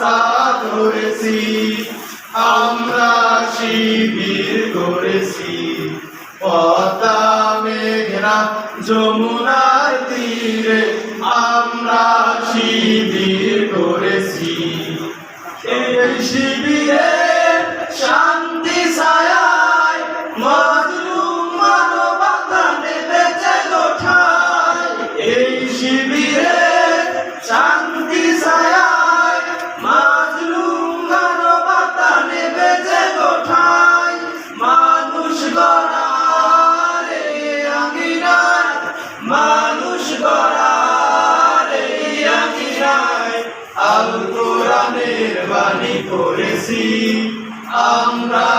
রাস্তা ধরেছি, আমরা শিবির করেছি পদ্মা মেঘনা যমুনার তীরে, আমরা শিবির করেছি। এই শিবিরে শান্তি ছায়ায় মাজলুম মানবতা নেমেছে গোঠায়। এই শিবিরে শান্তি ছায়ায় মাজলুম মানবতা নেমেছে গোঠায়। মানুষ গড়ার এই আঙিনায়, মানুষ গড়ার এই আঙিনায় আল কোরআনের বাণী করেছি, আমরা